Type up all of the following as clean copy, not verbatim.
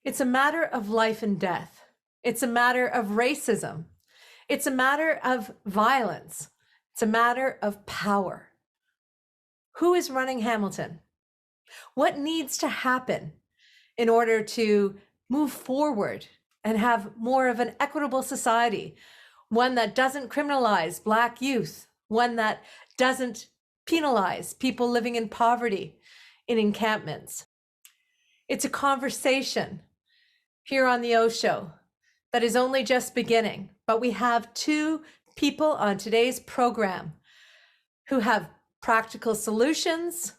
It's a matter of life and death. It's a matter of racism. It's a matter of violence. It's a matter of power. Who is running Hamilton? What needs to happen in order to move forward and have more of an equitable society, one that doesn't criminalize Black youth, one that doesn't penalize people living in poverty in encampments? It's a conversation here on the OShow that is only just beginning, but we have two people on today's program who have practical solutions,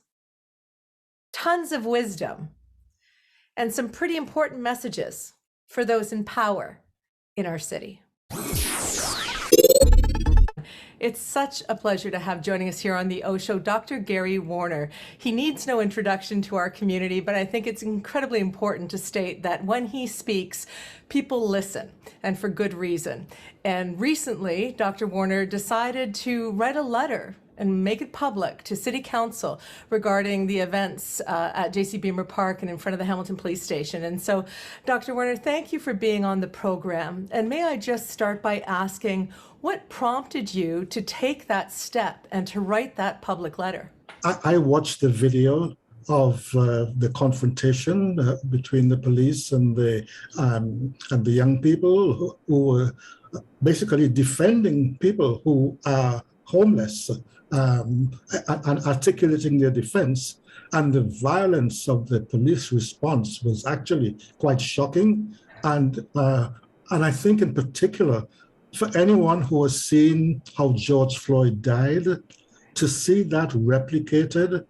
tons of wisdom, and some pretty important messages for those in power in our city. It's such a pleasure to have joining us here on the OShow, Dr. Gary Warner. He needs no introduction to our community, but I think it's incredibly important to state that when he speaks, people listen, and for good reason. And recently, Dr. Warner decided to write a letter and make it public to City Council regarding the events at J.C. Beamer Park and in front of the Hamilton Police Station. And so, Dr. Warner, thank you for being on the program. And may I just start by asking, what prompted you to take that step and to write that public letter? I watched the video of the confrontation between the police and the young people who were basically defending people who are homeless and articulating their defense. And the violence of the police response was actually quite shocking. And I think in particular, for anyone who has seen how George Floyd died, to see that replicated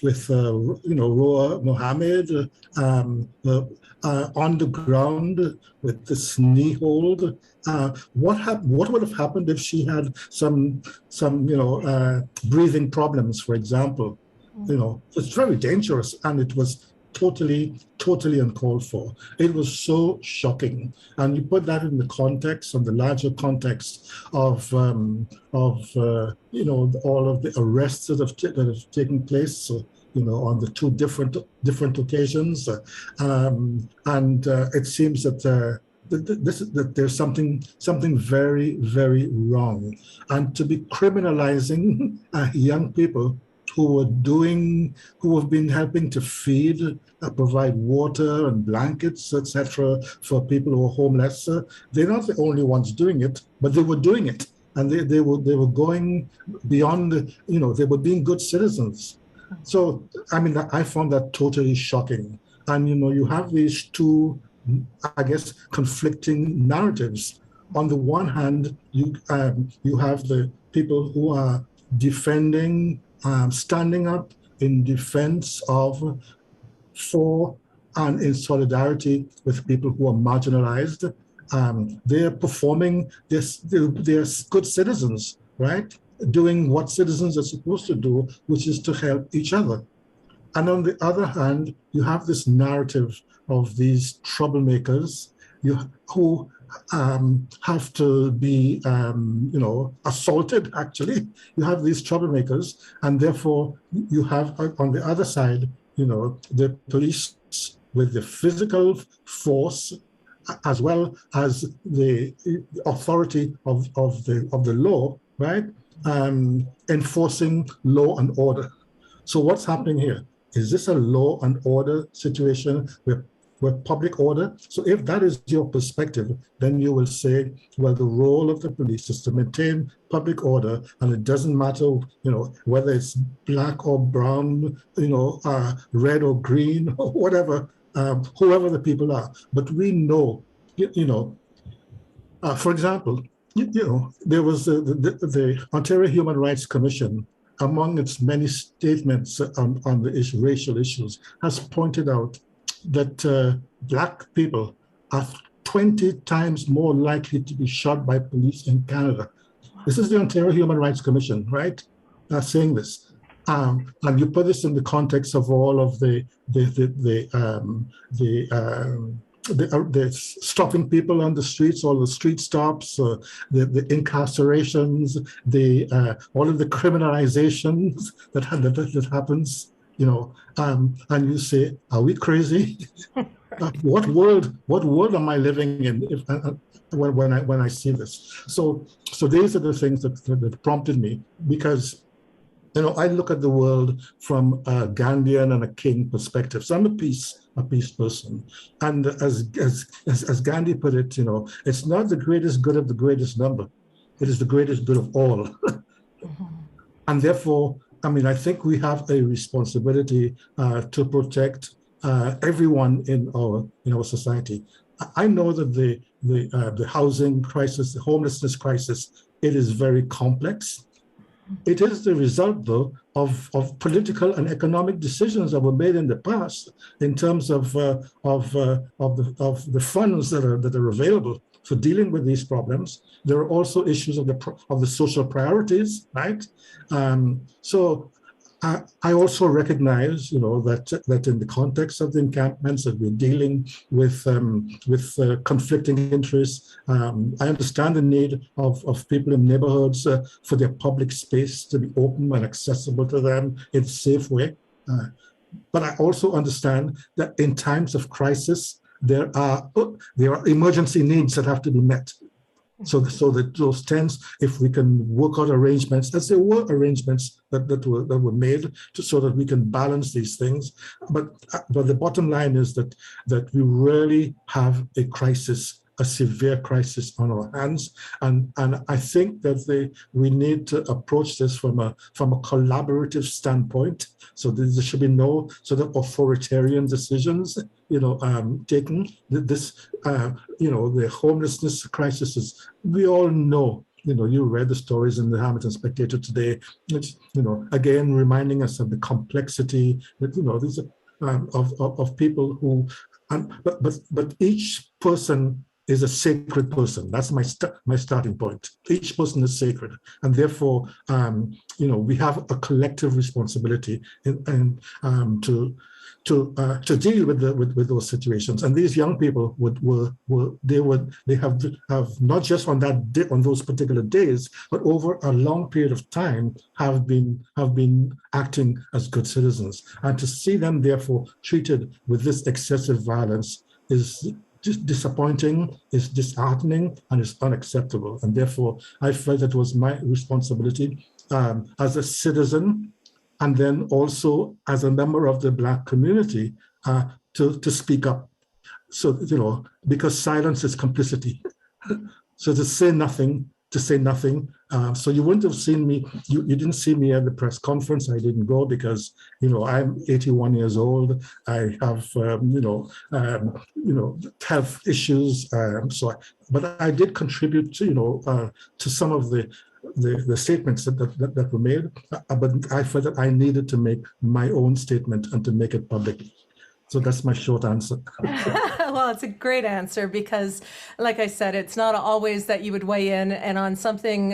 with Roa Mohammed on the ground with this knee hold. What would have happened if she had some breathing problems, for example? It's very dangerous, and it was totally uncalled for. It was so shocking, and you put that in the context, of the larger context of all of the arrests that have taken place, on the two different occasions, and it seems that that there's something very, very wrong, and to be criminalizing young people who have been helping to feed, provide water and blankets, etc., for people who are homeless. They're not the only ones doing it, but they were doing it, and they were going beyond. They were being good citizens. So I found that totally shocking. And you have these two, I guess, conflicting narratives. On the one hand, you have the people who are defending. Standing up in defense of, for, and in solidarity with people who are marginalized. They're performing this, they're good citizens, right? Doing what citizens are supposed to do, which is to help each other. And on the other hand, you have this narrative of these troublemakers who have to be, assaulted, actually. You have these troublemakers, and therefore you have, on the other side, the police with the physical force, as well as the authority of the law, right? Enforcing law and order. So what's happening here? Is this a law and order situation where public order? So if that is your perspective, then you will say, well, the role of the police is to maintain public order, and it doesn't matter, whether it's black or brown, red or green or whatever, whoever the people are. But we know, for example, there was the Ontario Human Rights Commission, among its many statements on the racial issues, has pointed out that Black people are 20 times more likely to be shot by police in Canada. This is the Ontario Human Rights Commission, right? Saying this. And you put this in the context of all of the stopping people on the streets, all the street stops, the incarcerations, all of the criminalizations that happens. and you say, are we crazy? What world am I living in when I see this? So these are the things that prompted me, because I look at the world from a Gandhian and a king perspective. So I'm a peace person. And as Gandhi put it, it's not the greatest good of the greatest number. It is the greatest good of all. And therefore, I think we have a responsibility to protect everyone in our society. I know that the housing crisis, the homelessness crisis, it is very complex. It is the result, though, of political and economic decisions that were made in the past in terms of the funds that are available for dealing with these problems. There are also issues of the social priorities, right? So I also recognize, that in the context of the encampments, that we're dealing with conflicting interests. I understand the need of people in neighborhoods for their public space to be open and accessible to them in a safe way. But I also understand that in times of crisis, there are emergency needs that have to be met. So that those tents, if we can work out arrangements, as there were arrangements that were made so that we can balance these things. But the bottom line is that we really have a crisis, a severe crisis on our hands, and I think that we need to approach this from a collaborative standpoint. So there should be no sort of authoritarian decisions, taken. The homelessness crisis is, we all know. You read the stories in the Hamilton Spectator today, which, again, reminding us of the complexity that, these of people who, but each person is a sacred person. That's my starting point. Each person is sacred, and therefore, we have a collective responsibility to deal with those situations. And these young people have not just on those particular days, but over a long period of time have been acting as good citizens. And to see them therefore treated with this excessive violence is just disappointing, is disheartening, and is unacceptable. And therefore, I felt it was my responsibility as a citizen, and then also as a member of the Black community, to speak up. So, because silence is complicity. So to say nothing. So you wouldn't have seen me, you didn't see me at the press conference. I didn't go because, I'm 81 years old. I have, health issues. But I did contribute to some of the statements that were made, but I felt that I needed to make my own statement and to make it public. So that's my short answer. Well, it's a great answer because, like I said, it's not always that you would weigh in, and on something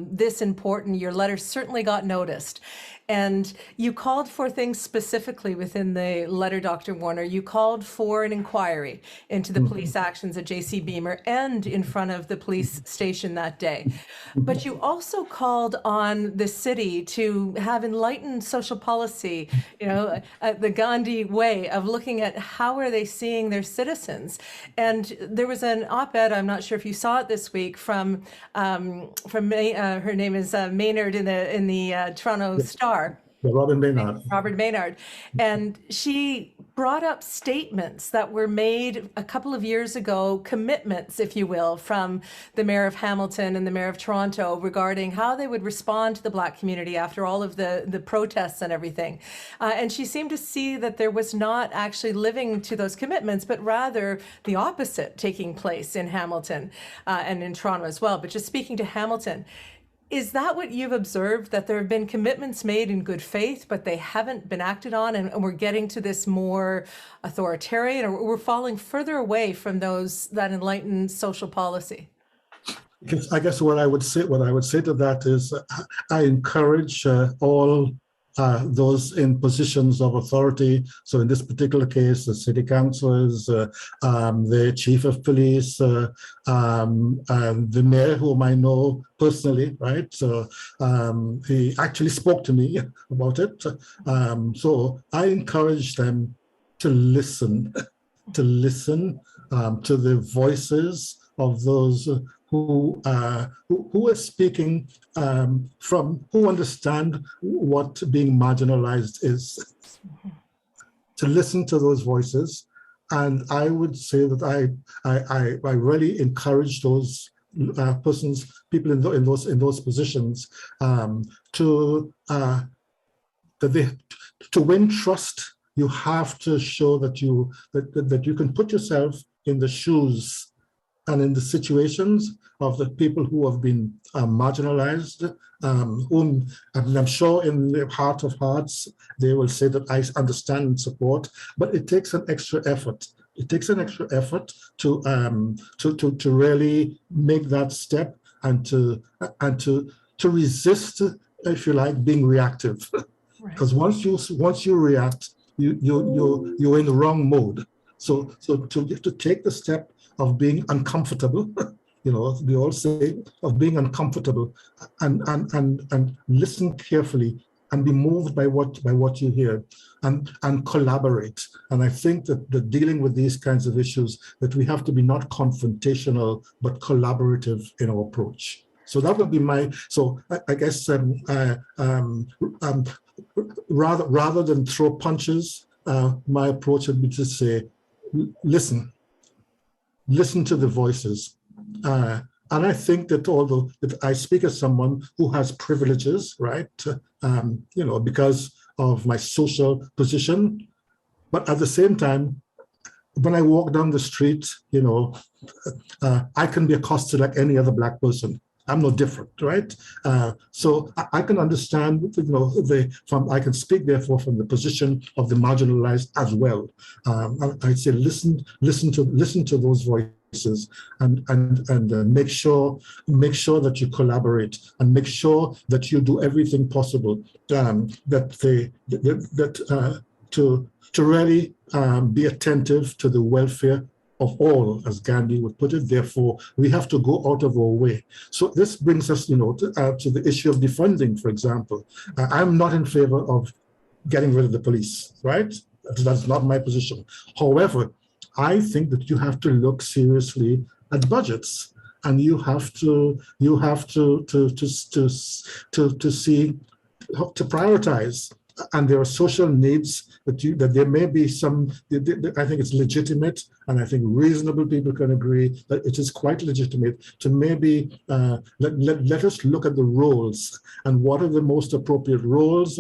this important, your letter certainly got noticed. And you called for things specifically within the letter, Dr. Warner. You called for an inquiry into the police actions at J.C. Beamer and in front of the police station that day. But you also called on the city to have enlightened social policy, the Gandhi way of looking at how are they seeing their citizens. And there was an op-ed, I'm not sure if you saw it this week, from her name is Maynard in the Toronto Star. Robin Maynard. Robert Maynard. And she brought up statements that were made a couple of years ago, commitments, if you will, from the mayor of Hamilton and the mayor of Toronto regarding how they would respond to the Black community after all of the protests and everything. And she seemed to see that there was not actually living to those commitments, but rather the opposite taking place in Hamilton and in Toronto as well. But just speaking to Hamilton, is that what you've observed, that there have been commitments made in good faith, but they haven't been acted on, and we're getting to this more authoritarian, or we're falling further away from that enlightened social policy? I guess what I would say to that is I encourage all those in positions of authority. So in this particular case, the city councillors, the chief of police, the mayor, whom I know personally, right? So he actually spoke to me about it. So I encourage them to listen, to the voices of those who are speaking who understand what being marginalized is, to listen to those voices. And I would say that I really encourage those people in those positions to win trust. You have to show that you can put yourself in the shoes and in the situations of the people who have been marginalized, whom I'm sure in their heart of hearts, they will say that I understand and support, but it takes an extra effort. It takes an extra effort to really make that step and to resist, if you like, being reactive. Because once you react, you're in the wrong mode. So to take the step of being uncomfortable, we all say, of being uncomfortable, and listen carefully and be moved by what you hear, and collaborate. And I think that dealing with these kinds of issues, that we have to be not confrontational but collaborative in our approach. So that would be my. So I guess rather than throw punches, my approach would be to say, listen to the voices. And I think that although that I speak as someone who has privileges, right, because of my social position, but at the same time, when I walk down the street, I can be accosted like any other Black person. I'm no different, right? So I can understand, I can speak therefore from the position of the marginalized as well. I say listen to those voices, and make sure that you collaborate, and make sure that you do everything possible to really be attentive to the welfare of all, as Gandhi would put it. Therefore, we have to go out of our way. So this brings us, to the issue of defunding, for example. I'm not in favor of getting rid of the police, right? That's not my position. However, I think that you have to look seriously at budgets, and you have to see, to prioritize. And there are social needs that there may be some. I think it's legitimate, and I think reasonable people can agree that it is quite legitimate to maybe let us look at the roles and what are the most appropriate roles.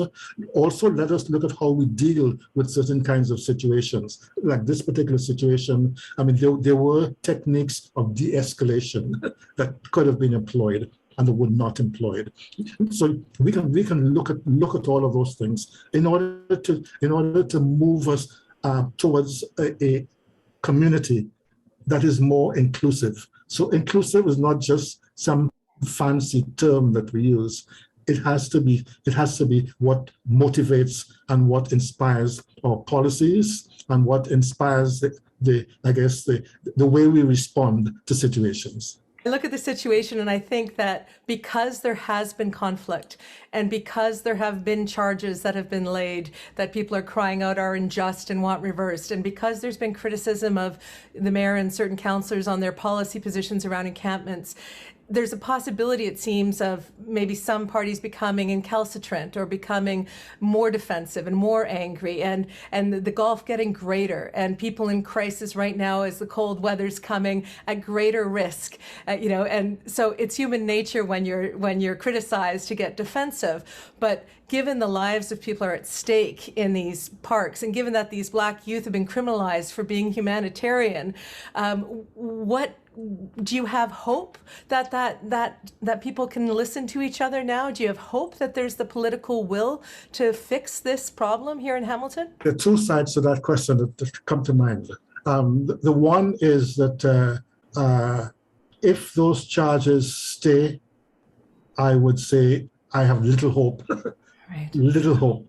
Also, let us look at how we deal with certain kinds of situations, like this particular situation. I mean, there were techniques of de-escalation that could have been employed and that were not employed. So we can look at all of those things in order to move us towards a community that is more inclusive. So inclusive is not just some fancy term that we use. It has to be what motivates and what inspires our policies, and what inspires the way we respond to situations. I look at the situation and I think that because there has been conflict, and because there have been charges that have been laid that people are crying out are unjust and want reversed, and because there's been criticism of the mayor and certain councillors on their policy positions around encampments, there's a possibility, it seems, of maybe some parties becoming incalcitrant or becoming more defensive and more angry, and the gulf getting greater, and people in crisis right now as the cold weather's coming at greater risk, and so it's human nature when you're criticized to get defensive. But given the lives of people are at stake in these parks, and given that these Black youth have been criminalized for being humanitarian, what do you have hope that people can listen to each other now? Do you have hope that there's the political will to fix this problem here in Hamilton? There are two sides to that question that come to mind. The one is that if those charges stay, I would say I have little hope Right. little hope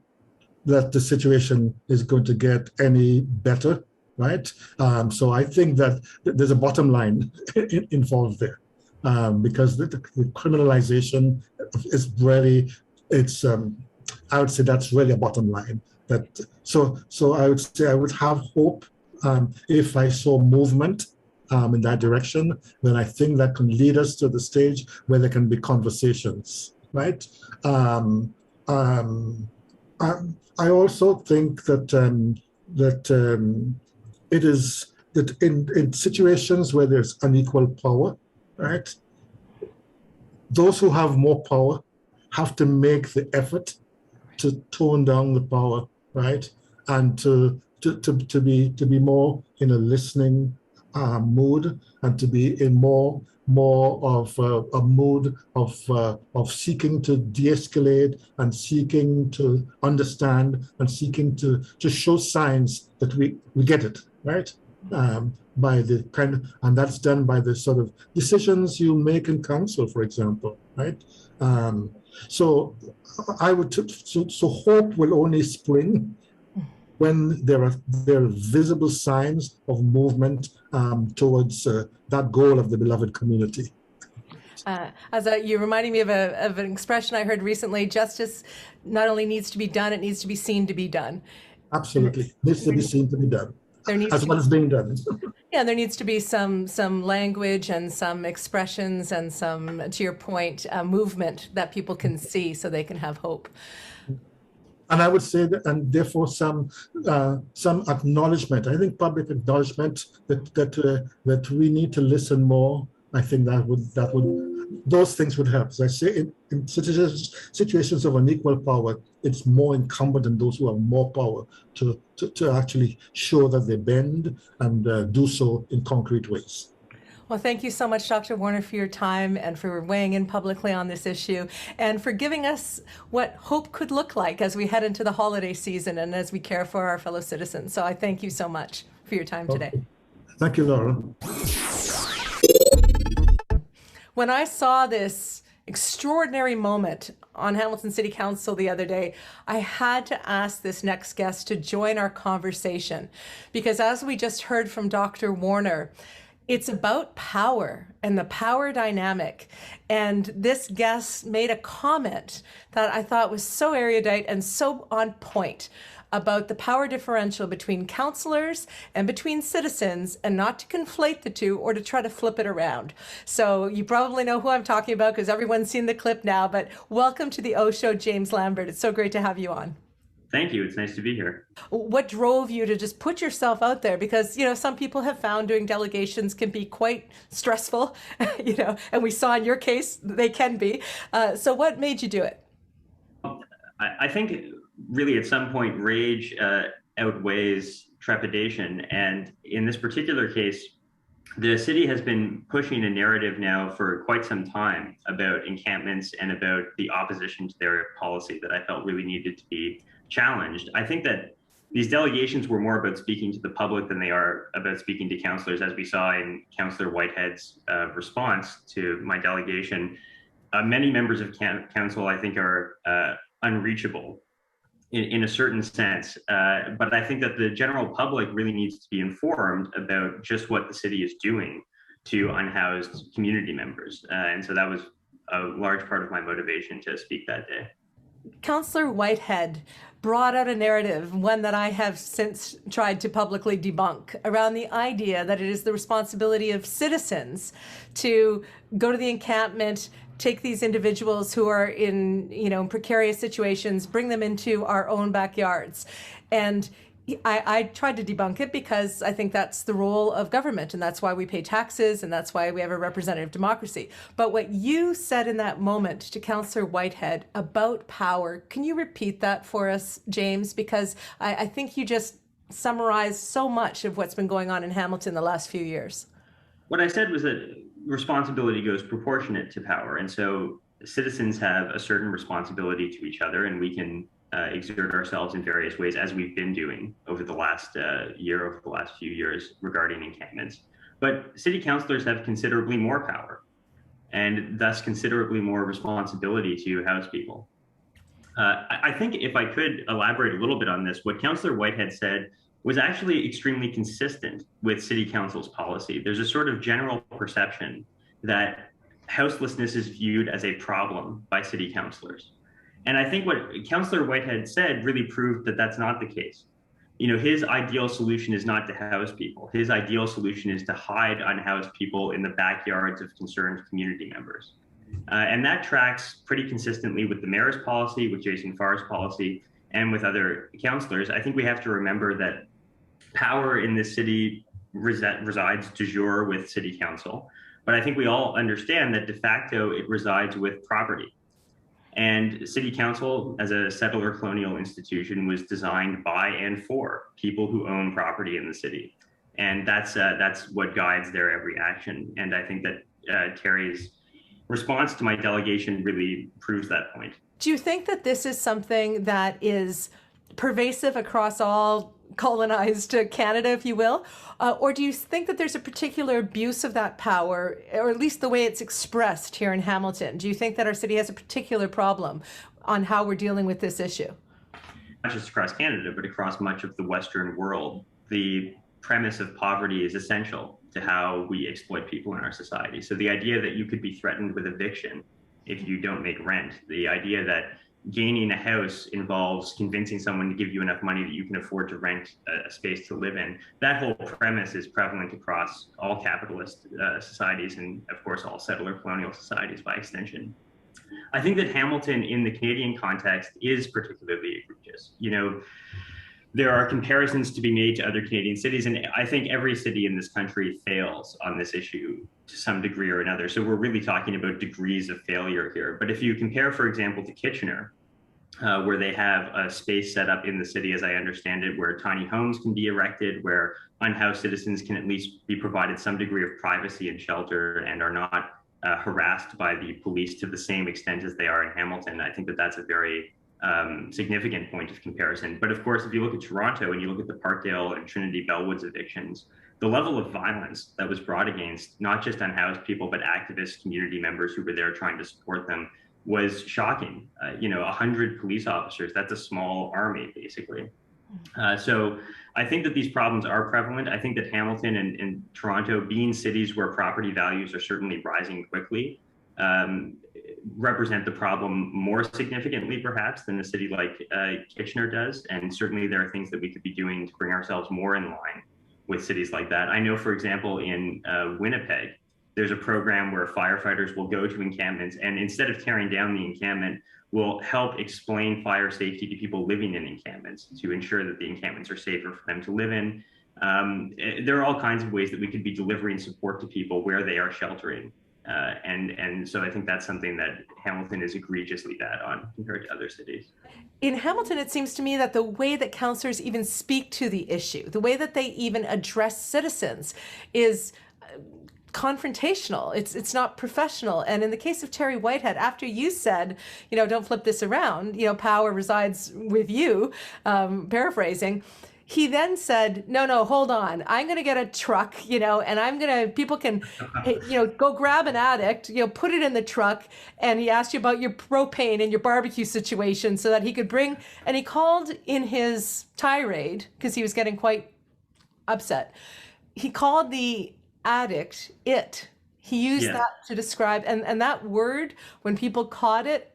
that the situation is going to get any better, right? So I think that there's a bottom line involved there, because the criminalization is really, it's, I would say that's really a bottom line. So I would say I would have hope, if I saw movement in that direction, then I think that can lead us to the stage where there can be conversations, right? Um, um, I also think that it is that in situations where there's unequal power, right? Those who have more power have to make the effort to tone down the power, right? And to be more in a listening mood, and to be in more of a mood of seeking to de-escalate, and seeking to understand, and seeking to show signs that we get it, right? By the kind of, and that's done by the sort of decisions you make in council, for example, right? So I would so hope will only spring when there are visible signs of movement towards that goal of the beloved community. You're reminding me of an expression I heard recently: justice not only needs to be done, it needs to be seen to be done. Absolutely, needs to be seen to be done, There needs as to well be, as being done. yeah, there needs to be some language and some expressions and some, to your point, movement that people can see so they can have hope. And I would say that, and therefore some acknowledgement. I think public acknowledgement that we need to listen more. I think that would those things would help. As I say, in situations of unequal power, it's more incumbent on those who have more power to actually show that they bend, and do so in concrete ways. Well, thank you so much, Dr. Warner, for your time and for weighing in publicly on this issue, and for giving us what hope could look like as we head into the holiday season and as we care for our fellow citizens. So I thank you so much for your time today. Thank you, Laura. When I saw this extraordinary moment on Hamilton City Council the other day, I had to ask this next guest to join our conversation, because as we just heard from Dr. Warner, it's about power and the power dynamic. And this guest made a comment that I thought was so erudite and so on point about the power differential between councillors and between citizens, and not to conflate the two or to try to flip it around. So you probably know who I'm talking about because everyone's seen the clip now, but welcome to the OShow, James Lambert. It's so great to have you on. Thank you. It's nice to be here. What drove you to just put yourself out there? Because, some people have found doing delegations can be quite stressful, and we saw in your case, they can be. So what made you do it? I think really at some point, rage outweighs trepidation. And in this particular case, the city has been pushing a narrative now for quite some time about encampments and about the opposition to their policy that I felt really needed to be challenged. I think that these delegations were more about speaking to the public than they are about speaking to councillors, as we saw in Councillor Whitehead's response to my delegation. Many members of council, I think, are unreachable in a certain sense, but I think that the general public really needs to be informed about just what the city is doing to unhoused community members. And so that was a large part of my motivation to speak that day. Councillor Whitehead brought out a narrative, one that I have since tried to publicly debunk, around the idea that it is the responsibility of citizens to go to the encampment, take these individuals who are in, precarious situations, bring them into our own backyards. And I tried to debunk it because I think that's the role of government, and that's why we pay taxes, and that's why we have a representative democracy. But what you said in that moment to Councillor Whitehead about power, can you repeat that for us, James? Because I think you just summarized so much of what's been going on in Hamilton the last few years. What I said was that responsibility goes proportionate to power. And so citizens have a certain responsibility to each other, and we can exert ourselves in various ways, as we've been doing over the last year, over the last few years regarding encampments. But city councillors have considerably more power, and thus considerably more responsibility to house people. I think if I could elaborate a little bit on this, what Councillor Whitehead said was actually extremely consistent with City Council's policy. There's a sort of general perception that houselessness is viewed as a problem by City councillors. And I think what Councillor Whitehead said really proved that that's not the case. You know, his ideal solution is not to house people. His ideal solution is to hide unhoused people in the backyards of concerned community members. And that tracks pretty consistently with the mayor's policy, with Jason Farr's policy, and with other councillors. I think we have to remember that power in this city resides de jure with City Council. But I think we all understand that de facto it resides with property. And City Council, as a settler colonial institution, was designed by and for people who own property in the city. And that's what guides their every action. And I think that Terry's response to my delegation really proves that point. Do you think that this is something that is pervasive across all colonized Canada, if you will? Or do you think that there's a particular abuse of that power, or at least the way it's expressed here in Hamilton? Do you think that our city has a particular problem on how we're dealing with this issue? Not just across Canada, but across much of the Western world. The premise of poverty is essential to how we exploit people in our society. So the idea that you could be threatened with eviction if you don't make rent, the idea that gaining a house involves convincing someone to give you enough money that you can afford to rent a space to live in. That whole premise is prevalent across all capitalist societies and, of course, all settler colonial societies by extension. I think that Hamilton, in the Canadian context, is particularly egregious. You know, there are comparisons to be made to other Canadian cities, and I think every city in this country fails on this issue to some degree or another. So we're really talking about degrees of failure here. But if you compare, for example, to Kitchener, where they have a space set up in the city, as I understand it, where tiny homes can be erected, where unhoused citizens can at least be provided some degree of privacy and shelter and are not harassed by the police to the same extent as they are in Hamilton. I think that that's a very significant point of comparison. But of course, if you look at Toronto and you look at the Parkdale and Trinity Bellwoods evictions, the level of violence that was brought against not just unhoused people, but activists, community members who were there trying to support them was shocking. 100 police officers, that's a small army, basically. So I think that these problems are prevalent. I think that Hamilton and Toronto, being cities where property values are certainly rising quickly, represent the problem more significantly, perhaps, than a city like Kitchener does. And certainly there are things that we could be doing to bring ourselves more in line with cities like that. I know, for example, in Winnipeg, there's a program where firefighters will go to encampments and instead of tearing down the encampment, will help explain fire safety to people living in encampments to ensure that the encampments are safer for them to live in. There are all kinds of ways that we could be delivering support to people where they are sheltering. And so I think that's something that Hamilton is egregiously bad on compared to other cities. In Hamilton, it seems to me that the way that councillors even speak to the issue, the way that they even address citizens is confrontational. It's not professional. And in the case of Terry Whitehead, after you said, don't flip this around, power resides with you, paraphrasing, he then said, no, hold on. I'm going to get a truck, and people can, go grab an addict, put it in the truck. And he asked you about your propane and your barbecue situation so that he could bring, and he called in his tirade, because he was getting quite upset. He called the addict it. He used that to describe, and that word, when people caught it,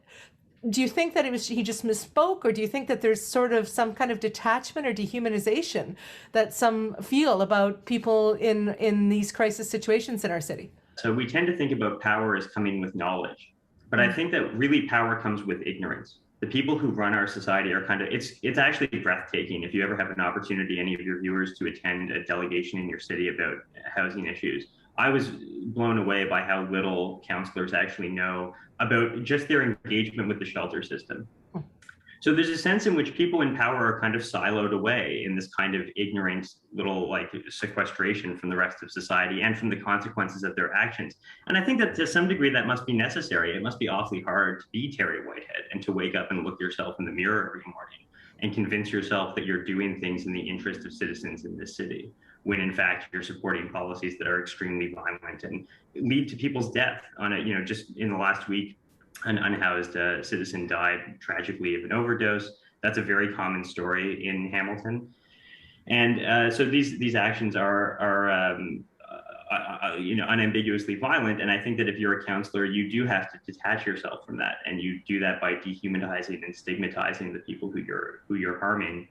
do you think that he just misspoke, or do you think that there's sort of some kind of detachment or dehumanization that some feel about people in these crisis situations in our city? So we tend to think about power as coming with knowledge, but I think that really power comes with ignorance. The people who run our society are it's actually breathtaking. If you ever have an opportunity, any of your viewers, to attend a delegation in your city about housing issues, I was blown away by how little councillors actually know about just their engagement with the shelter system. So there's a sense in which people in power are kind of siloed away in this kind of ignorant little sequestration from the rest of society and from the consequences of their actions. And I think that to some degree that must be necessary. It must be awfully hard to be Terry Whitehead and to wake up and look yourself in the mirror every morning and convince yourself that you're doing things in the interest of citizens in this city, when in fact you're supporting policies that are extremely violent and lead to people's death. Just in the last week, an unhoused citizen died tragically of an overdose. That's a very common story in Hamilton. And so these actions are unambiguously violent. And I think that if you're a counselor, you do have to detach yourself from that, and you do that by dehumanizing and stigmatizing the people who you're harming.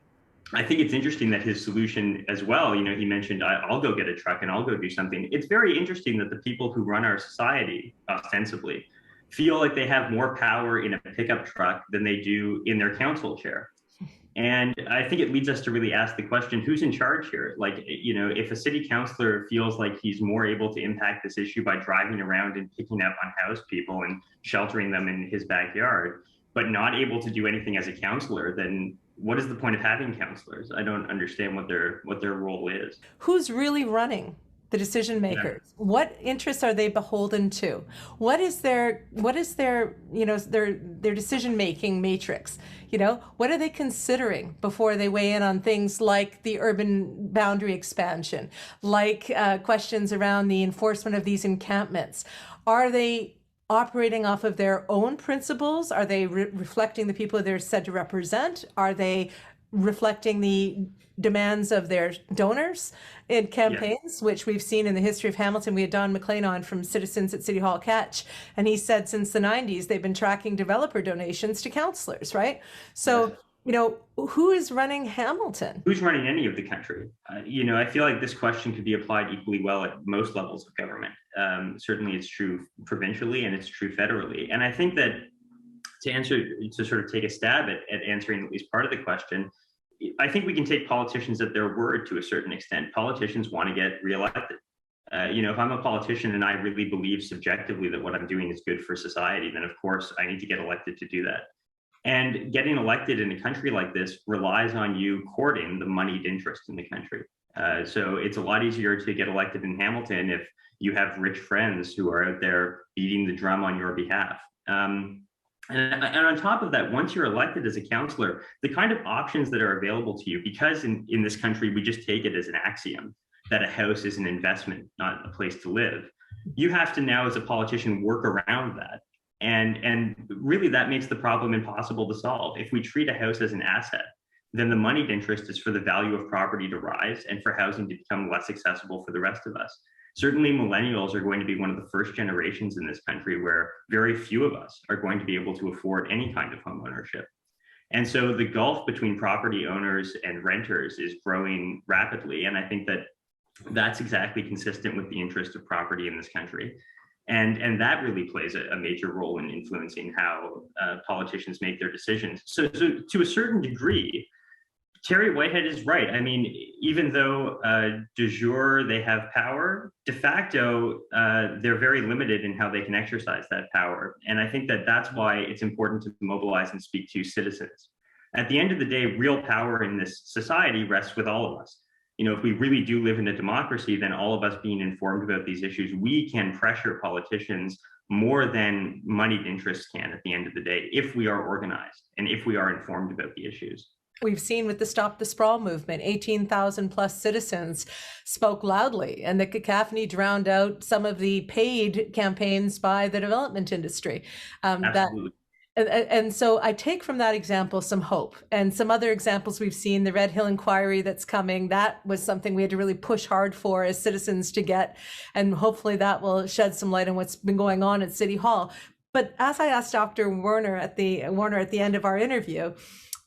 I think it's interesting that his solution as well, he mentioned, I'll go get a truck and I'll go do something. It's very interesting that the people who run our society, ostensibly, feel like they have more power in a pickup truck than they do in their council chair. And I think it leads us to really ask the question, who's in charge here? Like, if a city councillor feels like he's more able to impact this issue by driving around and picking up unhoused people and sheltering them in his backyard, but not able to do anything as a councillor, then what is the point of having councillors? I don't understand what their role is. Who's really running the decision makers? Yeah. What interests are they beholden to? What is their decision making matrix? What are they considering before they weigh in on things like the urban boundary expansion, like questions around the enforcement of these encampments? Are they operating off of their own principles? Are they reflecting the people they're said to represent? Are they reflecting the demands of their donors in campaigns, which we've seen in the history of Hamilton? We had Don McLean on from Citizens at City Hall Catch, and he said since the 90s, they've been tracking developer donations to councillors, right? So, who is running Hamilton? Who's running any of the country? I feel like this question could be applied equally well at most levels of government. Certainly it's true provincially and it's true federally. And I think that to sort of take a stab at answering at least part of the question, I think we can take politicians at their word to a certain extent. Politicians want to get reelected. If I'm a politician and I really believe subjectively that what I'm doing is good for society, then of course I need to get elected to do that. And getting elected in a country like this relies on you courting the moneyed interest in the country. So it's a lot easier to get elected in Hamilton if you have rich friends who are out there beating the drum on your behalf. And on top of that, once you're elected as a councillor, the kind of options that are available to you, because in this country, we just take it as an axiom that a house is an investment, not a place to live. You have to now, as a politician, work around that. And really that makes the problem impossible to solve. If we treat a house as an asset, then the moneyed interest is for the value of property to rise and for housing to become less accessible for the rest of us. Certainly millennials are going to be one of the first generations in this country where very few of us are going to be able to afford any kind of home ownership. And so the gulf between property owners and renters is growing rapidly. And I think that that's exactly consistent with the interest of property in this country. And that really plays a major role in influencing how politicians make their decisions. So to a certain degree, Terry Whitehead is right. I mean, even though de jure they have power, de facto, they're very limited in how they can exercise that power. And I think that that's why it's important to mobilize and speak to citizens. At the end of the day, real power in this society rests with all of us. If we really do live in a democracy, then all of us being informed about these issues, we can pressure politicians more than moneyed interests can at the end of the day, if we are organized and if we are informed about the issues. We've seen with the Stop the Sprawl movement, 18,000 plus citizens spoke loudly, and the cacophony drowned out some of the paid campaigns by the development industry. Absolutely. And so I take from that example some hope, and some other examples we've seen, the Red Hill inquiry that's coming, that was something we had to really push hard for as citizens to get, and hopefully that will shed some light on what's been going on at City Hall. But as I asked Dr. Warner at the end of our interview,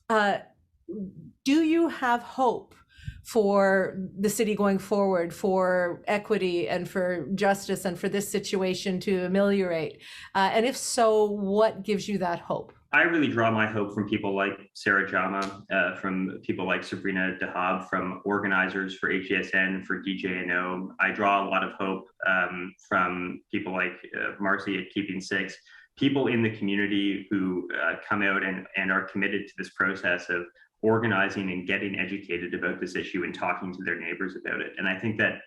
do you have hope for the city going forward, for equity and for justice and for this situation to ameliorate? And if so, what gives you that hope? I really draw my hope from people like Sarah Jama, from people like Sabrina Dahab, from organizers for HESN, for DJNO. I draw a lot of hope from people like Marcy at Keeping Six, people in the community who come out and are committed to this process of organizing and getting educated about this issue and talking to their neighbors about it. And I think that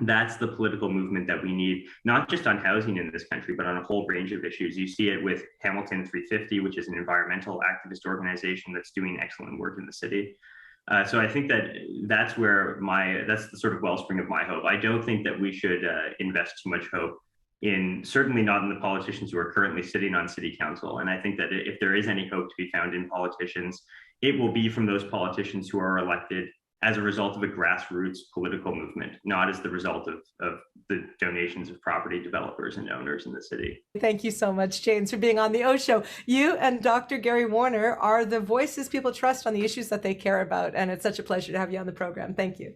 that's the political movement that we need, not just on housing in this country, but on a whole range of issues. You see it with Hamilton 350, which is an environmental activist organization that's doing excellent work in the city. So I think that that's the sort of wellspring of my hope. I don't think that we should invest too much hope certainly not in the politicians who are currently sitting on city council. And I think that if there is any hope to be found in politicians, it will be from those politicians who are elected as a result of a grassroots political movement, not as the result of the donations of property developers and owners in the city. Thank you so much, James, for being on the OShow. You and Dr. Gary Warner are the voices people trust on the issues that they care about, and it's such a pleasure to have you on the program. Thank you.